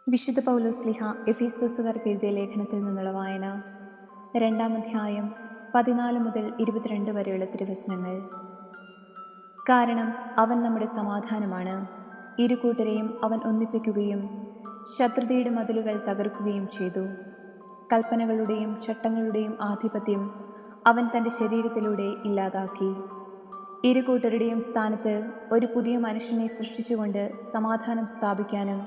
വിശുദ്ധ പൗലോസ്ലീഹ എഫീസോസുകാർക്ക് എഴുതിയ ലേഖനത്തിൽ നിന്നുള്ള വായന. 2-ാം അധ്യായം 14 മുതൽ 22 വരെയുള്ള തിരുവചനങ്ങൾ. കാരണം അവൻ നമ്മുടെ സമാധാനമാണ്. ഇരുകൂട്ടരെയും അവൻ ഒന്നിപ്പിക്കുകയും ശത്രുതയുടെ മതിലുകൾ തകർക്കുകയും ചെയ്തു. കൽപ്പനകളുടെയും ചട്ടങ്ങളുടെയും ആധിപത്യം അവൻ തൻ്റെ ശരീരത്തിലൂടെ ഇല്ലാതാക്കി. ഇരുകൂട്ടരുടെയും സ്ഥാനത്ത് ഒരു പുതിയ മനുഷ്യനെ സൃഷ്ടിച്ചുകൊണ്ട് സമാധാനം സ്ഥാപിക്കാനും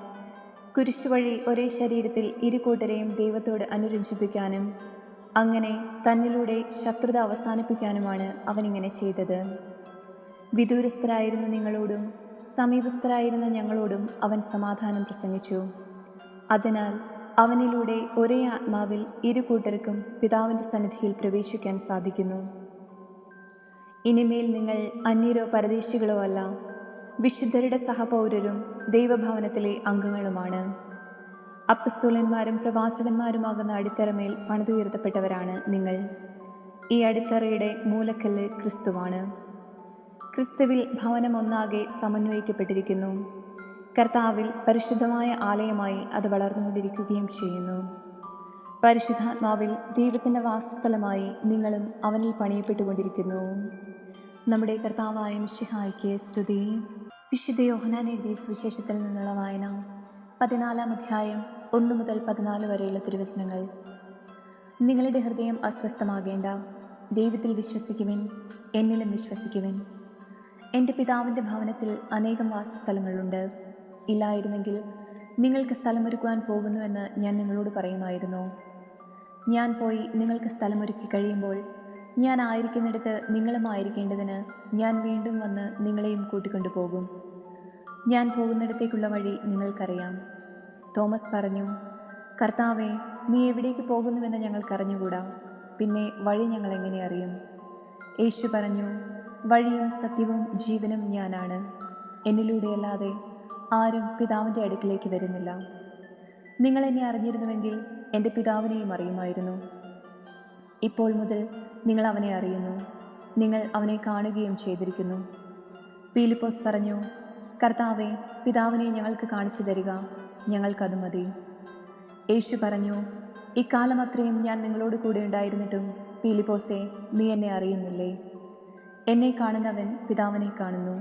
കുരിശുവഴി ഒരേ ശരീരത്തിൽ ഇരുകൂട്ടരെയും ദൈവത്തോട് അനുരഞ്ജിപ്പിക്കാനും അങ്ങനെ തന്നിലൂടെ ശത്രുത അവസാനിപ്പിക്കാനുമാണ് അവനിങ്ങനെ ചെയ്തത്. വിദൂരസ്ഥരായിരുന്ന നിങ്ങളോടും സമീപസ്ഥരായിരുന്ന ഞങ്ങളോടും അവൻ സമാധാനം പ്രസംഗിച്ചു. അതിനാൽ അവനിലൂടെ ഒരേ ആത്മാവിൽ ഇരുകൂട്ടർക്കും പിതാവിൻ്റെ സന്നിധിയിൽ പ്രവേശിക്കാൻ സാധിക്കുന്നു. ഇനിമേൽ നിങ്ങൾ അന്യരോ പരദേശികളോ അല്ല, വിശുദ്ധരുടെ സഹപൗരരും ദൈവഭവനത്തിലെ അംഗങ്ങളുമാണ്. അപ്പസ്തോലന്മാരും പ്രവാചകന്മാരുമാകുന്ന അടിത്തറമേൽ പണിതുയർത്തപ്പെട്ടവരാണ് നിങ്ങൾ. ഈ അടിത്തറയുടെ മൂലക്കല്ല് ക്രിസ്തുവാണ്. ക്രിസ്തുവിൽ ഭവനം ഒന്നാകെ സമന്വയിക്കപ്പെട്ടിരിക്കുന്നു. കർത്താവിൽ പരിശുദ്ധമായ ആലയമായി അത് വളർന്നുകൊണ്ടിരിക്കുകയും ചെയ്യുന്നു. പരിശുദ്ധാത്മാവിൽ ദൈവത്തിൻ്റെ വാസസ്ഥലമായി നിങ്ങളും അവനിൽ പണിയപ്പെട്ടുകൊണ്ടിരിക്കുന്നു. നമ്മുടെ കർത്താവായ മിശിഹായ്ക്ക് സ്തുതി. വിശുദ്ധ യോഹന്നാൻ എഴുതിയ സുവിശേഷത്തിൽ നിന്നുള്ള വായന. 14-ാം അധ്യായം 1 മുതൽ 14 വരെയുള്ള തിരുവചനങ്ങൾ. നിങ്ങളുടെ ഹൃദയം അസ്വസ്ഥമാകേണ്ട. ദൈവത്തിൽ വിശ്വസിക്കുവിൻ, എന്നിലും വിശ്വസിക്കുവിൻ. എൻ്റെ പിതാവിൻ്റെ ഭവനത്തിൽ അനേകം വാസസ്ഥലങ്ങളുണ്ട്. ഇല്ലായിരുന്നെങ്കിൽ നിങ്ങൾക്ക് സ്ഥലമൊരുക്കുവാൻ പോകുന്നുവെന്ന് ഞാൻ നിങ്ങളോട് പറയുമായിരുന്നു. ഞാൻ പോയി നിങ്ങൾക്ക് സ്ഥലമൊരുക്കി കഴിയുമ്പോൾ ഞാൻ ആയിരിക്കുന്നിടത്ത് നിങ്ങളും ആയിരിക്കേണ്ടതിന് ഞാൻ വീണ്ടും വന്ന് നിങ്ങളെയും കൂട്ടിക്കൊണ്ടുപോകും. ഞാൻ പോകുന്നിടത്തേക്കുള്ള വഴി നിങ്ങൾക്കറിയാം. തോമസ് പറഞ്ഞു, കർത്താവേ, നീ എവിടേക്ക് പോകുന്നുവെന്ന് ഞങ്ങൾക്കറിഞ്ഞുകൂടാ, പിന്നെ വഴി ഞങ്ങൾ എങ്ങനെ അറിയും? യേശു പറഞ്ഞു, വഴിയും സത്യവും ജീവനും ഞാനാണ്. എന്നിലൂടെയല്ലാതെ ആരും പിതാവിൻ്റെ അടുക്കിലേക്ക് വരുന്നില്ല. നിങ്ങൾ എന്നെ അറിഞ്ഞിരുന്നുവെങ്കിൽ എൻ്റെ പിതാവിനെയും അറിയുമായിരുന്നു. ഇപ്പോൾ മുതൽ നിങ്ങൾ അവനെ അറിയുന്നു, നിങ്ങൾ അവനെ കാണുകയും ചെയ്തിരിക്കുന്നു. പീലിപ്പോസ് പറഞ്ഞു, കർത്താവേ, പിതാവിനെ ഞങ്ങൾക്ക് കാണിച്ചു തരിക, ഞങ്ങൾക്കത് മതി. യേശു പറഞ്ഞു, ഇക്കാലം അത്രയും ഞാൻ നിങ്ങളോട് കൂടെ ഉണ്ടായിരുന്നിട്ടും പീലിപ്പോസേ, നീ എന്നെ അറിയുന്നില്ലേ? എന്നെ കാണുന്നവൻ പിതാവിനെ കാണുന്നു.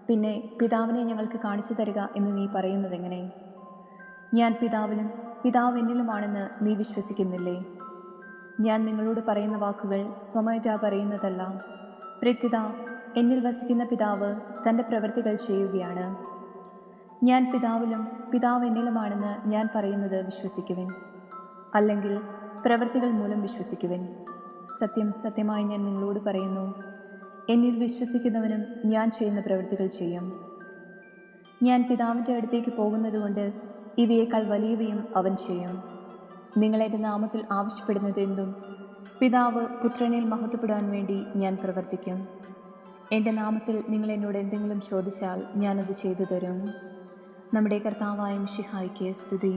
പിന്നെ പിതാവിനെ ഞങ്ങൾക്ക് കാണിച്ചു തരിക എന്ന് നീ പറയുന്നതെങ്ങനെ? ഞാൻ പിതാവിലും പിതാവ് എന്നിലുമാണെന്ന് നീ വിശ്വസിക്കുന്നില്ലേ? ഞാൻ നിങ്ങളോട് പറയുന്ന വാക്കുകൾ സ്വമേധയാ പറയുന്നതല്ല. പ്രത്യുത എന്നിൽ വസിക്കുന്ന പിതാവ് തൻ്റെ പ്രവൃത്തികൾ ചെയ്യുകയാണ്. ഞാൻ പിതാവിലും പിതാവ് എന്നിലുമാണെന്ന് ഞാൻ പറയുന്നത് വിശ്വസിക്കുവിൻ, അല്ലെങ്കിൽ പ്രവൃത്തികൾ മൂലം വിശ്വസിക്കുവിൻ. സത്യം സത്യമായി ഞാൻ നിങ്ങളോട് പറയുന്നു, എന്നിൽ വിശ്വസിക്കുന്നവനും ഞാൻ ചെയ്യുന്ന പ്രവൃത്തികൾ ചെയ്യും. ഞാൻ പിതാവിൻ്റെ അടുത്തേക്ക് പോകുന്നതുകൊണ്ട് ഇവയേക്കാൾ വലിയവയും അവൻ ചെയ്യും. നിങ്ങളെൻ്റെ നാമത്തിൽ ആവശ്യപ്പെടുന്നത് എന്തും പിതാവ് പുത്രനിൽ മഹത്വപ്പെടാൻ വേണ്ടി ഞാൻ പ്രവർത്തിക്കും. എൻ്റെ നാമത്തിൽ നിങ്ങൾ എന്നോട് എന്തെങ്കിലും ചോദിച്ചാൽ ഞാനത് ചെയ്തു തരും. നമ്മുടെ കർത്താവായ മിശിഹായ്ക്ക് സ്തുതി.